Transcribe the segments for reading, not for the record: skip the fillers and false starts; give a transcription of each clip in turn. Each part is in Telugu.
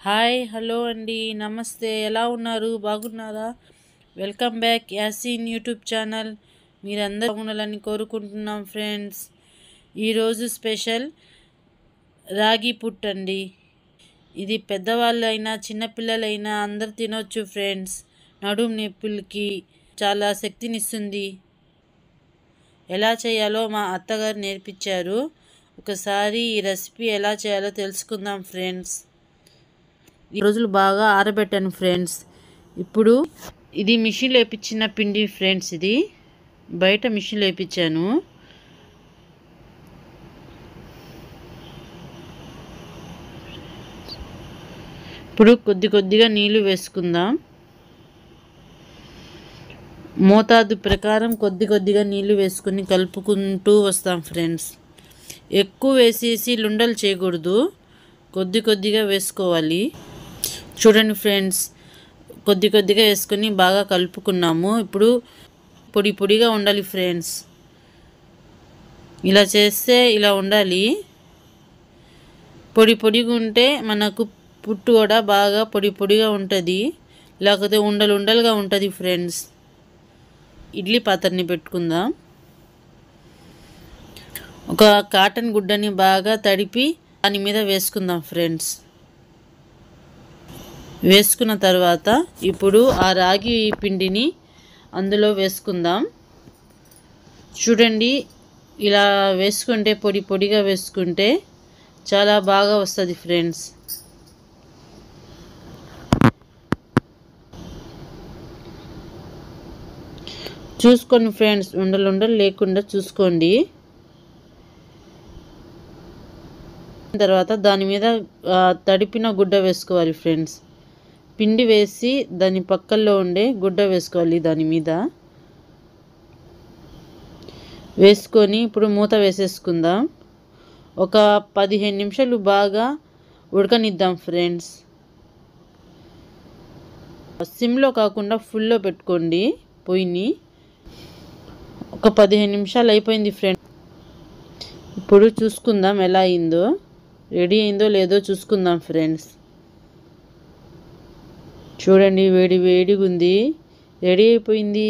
హాయ్ హలో అండి, నమస్తే. ఎలా ఉన్నారు? బాగున్నారా? Welcome back Yaseen YouTube channel. మీరందరూ బాగుండాలని కోరుకుంటున్నాం ఫ్రెండ్స్. ఈరోజు స్పెషల్ రాగి పుట్ అండి. ఇది పెద్దవాళ్ళైనా చిన్నపిల్లలైనా అందరు తినొచ్చు ఫ్రెండ్స్. నడుము నొప్పులకి చాలా శక్తినిస్తుంది. ఎలా చేయాలో మా అత్తగారు నేర్పించారు. ఒకసారి ఈ రెసిపీ ఎలా చేయాలో తెలుసుకుందాం ఫ్రెండ్స్. ఈ రోజులు బాగా ఆరబెట్టాను ఫ్రెండ్స్. ఇప్పుడు ఇది మిషన్లో వేయించిన పిండి ఫ్రెండ్స్. ఇది బయట మిషన్లో వేయించాను. ఇప్పుడు కొద్దిగా నీళ్లు వేసుకుందాం. మోతాదు ప్రకారం కొద్దిగా నీళ్లు వేసుకుని కలుపుకుంటూ వస్తాం ఫ్రెండ్స్. ఎక్కువ వేసేసి లుండలు చేయకూడదు, కొద్దిగా వేసుకోవాలి. చూడండి ఫ్రెండ్స్, కొద్దిగా వేసుకొని బాగా కలుపుకున్నాము. ఇప్పుడు పొడిగా ఉండాలి ఫ్రెండ్స్. ఇలా చేస్తే ఇలా ఉండాలి. పొడిగా ఉంటే మనకు పుట్టు కూడా బాగా పొడిగా ఉంటుంది. లేకపోతే ఉండలుగా ఉంటుంది ఫ్రెండ్స్. ఇడ్లీ పాత్రని పెట్టుకుందాం. ఒక కాటన్ గుడ్డని బాగా తడిపి దాని మీద వేసుకుందాం ఫ్రెండ్స్. వేసుకున్న తర్వాత ఇప్పుడు ఆ రాగి పిండిని అందులో వేసుకుందాం. చూడండి, ఇలా వేసుకుంటే పొడిగా వేసుకుంటే చాలా బాగా వస్తుంది ఫ్రెండ్స్. చూసుకోండి ఫ్రెండ్స్, ఉండలు లేకుండా చూసుకోండి. తర్వాత దాని మీద తడిపిన గుడ్డ వేసుకోవాలి ఫ్రెండ్స్. పిండి వేసి దాని పక్కల్లో ఉండే గుడ్డ వేసుకోవాలి. దాని మీద వేసుకొని ఇప్పుడు మూత వేసేసుకుందాం. ఒక 15 నిమిషాలు బాగా ఉడకనిద్దాం ఫ్రెండ్స్. సిమ్లో కాకుండా ఫుల్లో పెట్టుకోండి పొయ్యిని. ఒక 15 నిమిషాలు అయిపోయింది ఫ్రెండ్స్. ఇప్పుడు చూసుకుందాం ఎలా అయిందో, రెడీ అయిందో లేదో చూసుకుందాం ఫ్రెండ్స్. చూడండి, వేడిగా ఉంది, రెడీ అయిపోయింది.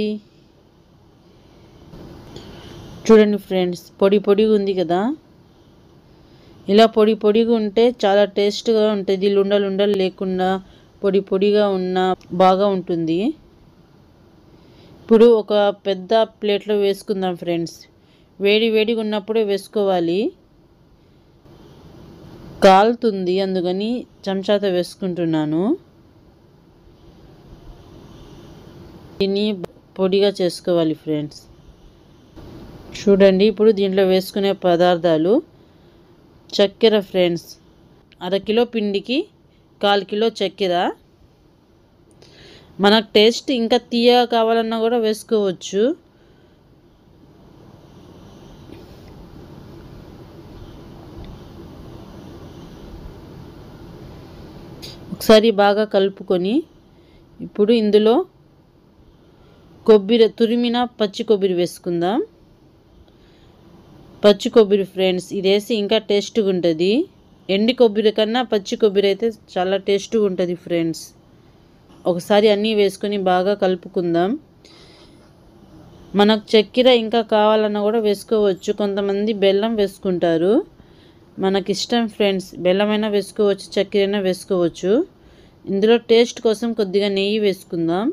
చూడండి ఫ్రెండ్స్, పొడిగా ఉంది కదా. ఇలా పొడిగా ఉంటే చాలా టేస్ట్గా ఉంటుంది. లుండలు లేకుండా పొడిగా ఉన్న బాగా ఉంటుంది. ఇప్పుడు ఒక పెద్ద ప్లేట్లో వేసుకుందాం ఫ్రెండ్స్. వేడిగా ఉన్నప్పుడే వేసుకోవాలి. కాలుతుంది, అందుకని చెంచాతో వేసుకుంటున్నాను. దీన్ని పొడిగా చేసుకోవాలి ఫ్రెండ్స్. చూడండి, ఇప్పుడు దీంట్లో వేసుకునే పదార్థాలు చక్కెర ఫ్రెండ్స్. 1/2 కిలో పిండికి 1/4 కిలో చక్కెర. మనకు టేస్ట్ ఇంకా తీయగా కావాలన్నా కూడా వేసుకోవచ్చు. ఒకసారి బాగా కలుపుకొని ఇప్పుడు ఇందులో తురిమిన పచ్చి కొబ్బరి వేసుకుందాం. పచ్చి కొబ్బరి ఫ్రెండ్స్, ఇది వేసి ఇంకా టేస్ట్గా ఉంటుంది. ఎండి కొబ్బరి కన్నా పచ్చి కొబ్బరి అయితే చాలా టేస్ట్గా ఉంటుంది ఫ్రెండ్స్. ఒకసారి అన్నీ వేసుకొని బాగా కలుపుకుందాం. మనకు చక్కెర ఇంకా కావాలన్నా కూడా వేసుకోవచ్చు. కొంతమంది బెల్లం వేసుకుంటారు, మనకి ఇష్టం ఫ్రెండ్స్. బెల్లమైనా వేసుకోవచ్చు, చక్కెర అయినా వేసుకోవచ్చు. ఇందులో టేస్ట్ కోసం కొద్దిగా నెయ్యి వేసుకుందాం.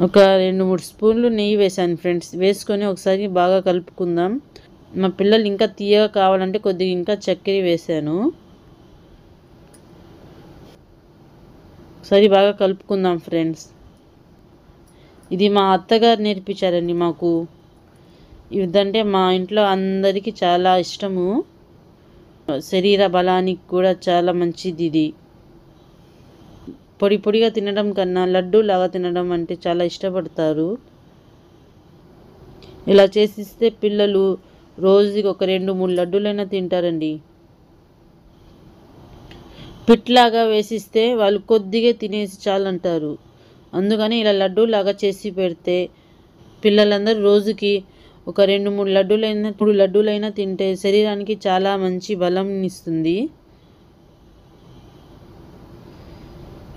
ఒక 2-3 స్పూన్లు నెయ్యి వేసాను ఫ్రెండ్స్. వేసుకొని ఒకసారి బాగా కలుపుకుందాం. మా పిల్లలు ఇంకా తీయగా కావాలంటే కొద్దిగా ఇంకా చక్కెర వేసాను. ఒకసారి బాగా కలుపుకుందాం ఫ్రెండ్స్. ఇది మా అత్తగారు నేర్పించారండి మాకు. ఇదంటే మా ఇంట్లో అందరికీ చాలా ఇష్టము. శరీర బలానికి కూడా చాలా మంచిది. ఇది పొడిగా తినడం కన్నా లడ్డు లాగా తినడం అంటే చాలా ఇష్టపడతారు. ఇలా చేసిస్తే పిల్లలు రోజుకి ఒక 2-3 లడ్డూలైనా తింటారండి. పిట్లాగా వేసిస్తే వాళ్ళు కొద్దిగా తినేసి చాలంటారు. అందుకని ఇలా లడ్డూ లాగా చేసి పెడితే పిల్లలందరూ రోజుకి ఒక 2-3 లడ్డూలైనా 3 లడ్డూలైనా తింటే శరీరానికి చాలా మంచి బలం ఇస్తుంది.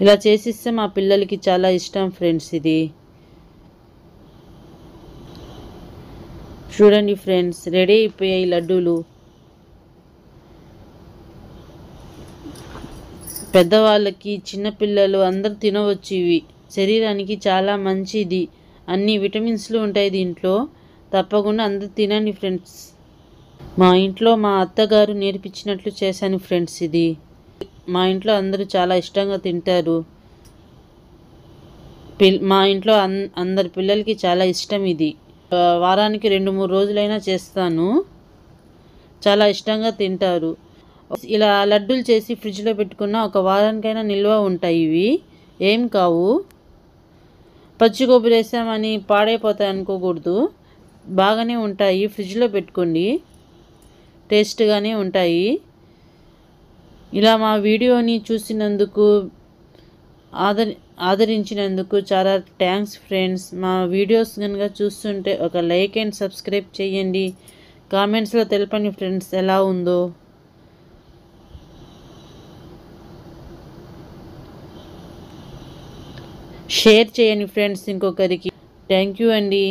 ఇలా చేసిస్తే మా పిల్లలకి చాలా ఇష్టం ఫ్రెండ్స్. ఇది చూడండి ఫ్రెండ్స్, రెడీ అయిపోయాయి లడ్డూలు. పెద్దవాళ్ళకి చిన్నపిల్లలు అందరూ తినవచ్చు. ఇవి శరీరానికి చాలా మంచిది. అన్ని విటమిన్స్లు ఉంటాయి దీంట్లో. తప్పకుండా అందరూ తినండి ఫ్రెండ్స్. మా ఇంట్లో మా అత్తగారు నేర్పించినట్లు చేశాను ఫ్రెండ్స్. ఇది మా ఇంట్లో అందరూ చాలా ఇష్టంగా తింటారు. మా ఇంట్లో అందరి పిల్లలకి చాలా ఇష్టం ఇది. వారానికి 2-3 రోజులైనా చేస్తాను. చాలా ఇష్టంగా తింటారు. ఇలా లడ్డూలు చేసి ఫ్రిడ్జ్లో పెట్టుకున్న ఒక వారానికైనా నిల్వ ఉంటాయి. ఇవి ఏం కావు. పచ్చి కొబ్బరి వేసామని పాడైపోతాయి అనుకోకూడదు. బాగానే ఉంటాయి. ఫ్రిడ్జ్లో పెట్టుకోండి, టేస్ట్గానే ఉంటాయి. ఇలా మా వీడియోని చూసినందుకు ఆదరించినందుకు చాలా థ్యాంక్స్ ఫ్రెండ్స్. మా వీడియోస్ కనుక చూస్తుంటే ఒక లైక్ అండ్ సబ్స్క్రైబ్ చేయండి. కామెంట్స్లో తెలపండి ఫ్రెండ్స్ ఎలా ఉందో. షేర్ చేయండి ఫ్రెండ్స్ ఇంకొకరికి. థ్యాంక్ యూ అండి.